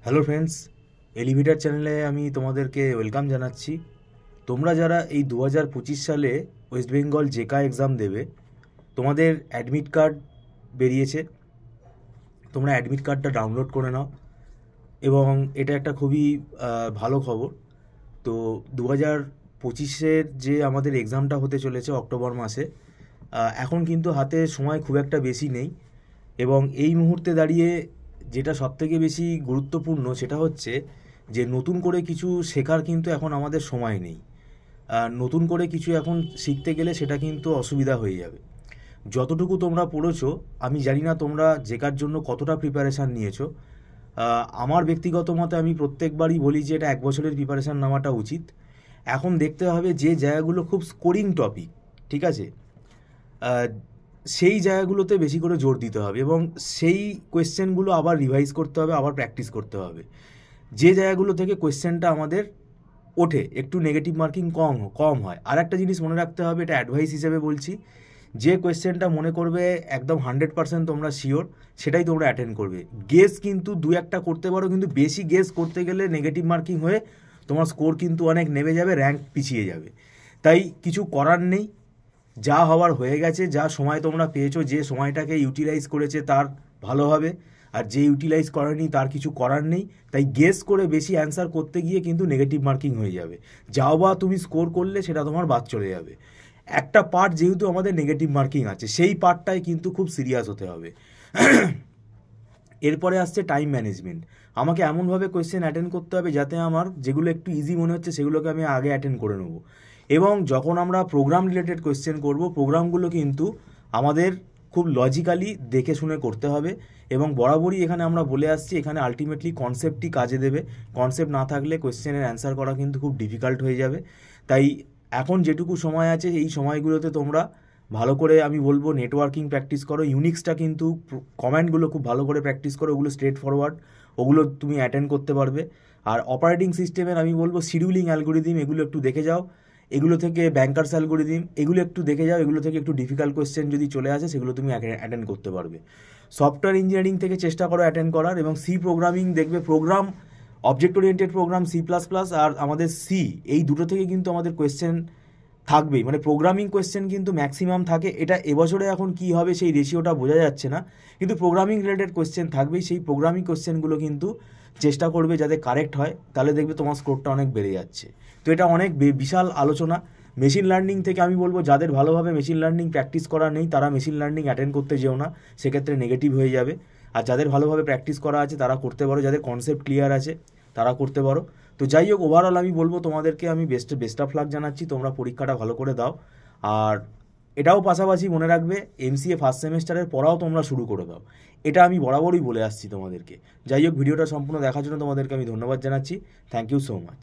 Hello friends, elevator চ্যানেলে আমি তোমাদেরকে ওয়েলকাম জানাচ্ছি। তোমরা যারা এই 2025 সালে ওয়েস্ট বেঙ্গল জেকা এক্সাম দেবে, তোমাদের অ্যাডমিট কার্ড বেরিয়েছে। তোমরা অ্যাডমিট কার্ডটা ডাউনলোড করে নাও এবং এটা একটা খুবই ভালো খবর। তো 2025-এর যে আমাদের এক্সামটা হতে চলেছে অক্টোবর মাসে, এখন কিন্তু হাতে সময় খুব একটা বেশি নেই এবং এই মুহূর্তে দাঁড়িয়ে যেটা সবথেকে বেশি গুরুত্বপূর্ণ সেটা হচ্ছে যে নতুন করে কিছু শেখার কিন্তু এখন আমাদের সময় নেই। নতুন করে কিছু এখন শিখতে গেলে সেটা কিন্তু অসুবিধা হয়ে যাবে। যতটুকু তোমরা পড়েছো, আমি জানি না তোমরা জেকার জন্য কতটা প্রিপারেশান নিয়েছো। আমার ব্যক্তিগত মতে আমি প্রত্যেকবারই বলি যে এটা 1 বছরের প্রিপারেশান নেওয়াটা উচিত। এখন দেখতে হবে যে জায়গাগুলো খুব স্কোরিং টপিক, ঠিক আছে, সেই জায়গাগুলোতে বেশি করে জোর দিতে হবে এবং সেই কোয়েশ্চেনগুলো আবার রিভাইজ করতে হবে, আবার প্র্যাকটিস করতে হবে। যে জায়গাগুলো থেকে কোয়েশ্চেনটা আমাদের ওঠে, একটু নেগেটিভ মার্কিং কম হয়। আর একটা জিনিস মনে রাখতে হবে, এটা অ্যাডভাইস হিসেবে বলছি, যে কোয়েশ্চেনটা মনে করবে একদম 100% তোমরা শিওর, সেটাই তোমরা অ্যাটেন্ড করবে। গেস কিন্তু দু একটা করতে পারো, কিন্তু বেশি গেস করতে গেলে নেগেটিভ মার্কিং হয়ে তোমার স্কোর কিন্তু অনেক নেমে যাবে, র্যাঙ্ক পিছিয়ে যাবে। তাই কিছু করার নেই, যা হওয়ার হয়ে গেছে। যা সময় তোমরা পেয়েছো, যে সময়টাকে ইউটিলাইজ করেছে তার ভালো হবে, আর যে ইউটিলাইজ করেনি তার কিছু করার নেই। তাই গেস করে বেশি অ্যান্সার করতে গিয়ে কিন্তু নেগেটিভ মার্কিং হয়ে যাবে। যাও বা তুমি স্কোর করলে সেটা তোমার বাদ চলে যাবে। একটা পার্ট যেহেতু আমাদের নেগেটিভ মার্কিং আছে, সেই পার্টটাই কিন্তু খুব সিরিয়াস হতে হবে। এরপরে আসছে টাইম ম্যানেজমেন্ট। আমাকে এমনভাবে কোয়েশ্চেন অ্যাটেন্ড করতে হবে যাতে আমার যেগুলো একটু ইজি মনে হচ্ছে সেগুলোকে আমি আগে অ্যাটেন্ড করে নেবো। এবং যখন আমরা প্রোগ্রাম রিলেটেড কোয়েশ্চেন করব, প্রোগ্রামগুলো কিন্তু আমাদের খুব লজিক্যালি দেখে শুনে করতে হবে। এবং বরাবরই এখানে আমরা বলে আসছি, এখানে আলটিমেটলি কনসেপ্টই কাজে দেবে। কনসেপ্ট না থাকলে কোয়েশ্চেনের অ্যান্সার করা কিন্তু খুব ডিফিকাল্ট হয়ে যাবে। তাই এখন যেটুকু সময় আছে, এই সময়গুলোতে তোমরা ভালো করে, আমি বলবো, নেটওয়ার্কিং প্র্যাকটিস করো। ইউনিক্সটা কিন্তু, কমান্ডগুলো খুব ভালো করে প্র্যাকটিস করো, ওগুলো স্ট্রেট ফরওয়ার্ড, ওগুলো তুমি অ্যাটেন্ড করতে পারবে। আর অপারেটিং সিস্টেমের আমি বলবো শিডিউলিং অ্যালগোরিদম, এগুলো একটু দেখে যাও। এগুলো থেকে ব্যাংকার্স অ্যালগোরিদম, এগুলো একটু দেখে যাও। এগুলো থেকে একটু ডিফিকাল্ট কোয়েশ্চেন যদি চলে আসে, সেগুলো তুমি অ্যাটেন্ড করতে পারবে। সফটওয়্যার ইঞ্জিনিয়ারিং থেকে চেষ্টা করো অ্যাটেন্ড করার, এবং সি প্রোগ্রামিং দেখবে, program object oriented program C++ আর আমাদের সি, এই দুটো থেকে কিন্তু আমাদের কোয়েশ্চেন থাকবেই। মানে প্রোগ্রামিং কোয়েশ্চেন কিন্তু ম্যাক্সিমাম থাকে। এটা এবছরে এখন কি হবে সেই রেশিওটা বোঝা যাচ্ছে না, কিন্তু প্রোগ্রামিং রিলেটেড কোয়েশ্চেন থাকবেই। সেই প্রোগ্রামিং কোয়েশ্চেনগুলো কিন্তু চেষ্টা করবে যাতে কারেক্ট হয়, তাহলে দেখবে তোমার স্কোরটা অনেক বেড়ে যাচ্ছে। তো এটা অনেক বিশাল আলোচনা। মেশিন লার্নিং থেকে আমি বলবো, যাদের ভালোভাবে মেশিন লার্নিং প্র্যাকটিস করা নেই তারা মেশিন লার্নিং অ্যাটেন্ড করতে যেও না, সেক্ষেত্রে নেগেটিভ হয়ে যাবে। আর যাদের ভালোভাবে প্র্যাকটিস করা আছে তারা করতে পারো, যাদের কনসেপ্ট ক্লিয়ার আছে তারা করতে পারো। তো যাই হোক, ওভারঅল আমি বলবো তোমাদেরকে আমি বেস্ট অফ লাক জানাচ্ছি। তোমরা পরীক্ষাটা ভালো করে দাও। আর এটাও পাশাপাশি মনে রাখবে, MCA ফার্স্ট সেমেস্টারের পড়াও তোমরা শুরু করে দাও। এটা আমি বরাবরই বলে আসছি তোমাদেরকে। যাই হোক, ভিডিওটা সম্পূর্ণ দেখার জন্য তোমাদেরকে আমি ধন্যবাদ জানাচ্ছি। Thank you so much.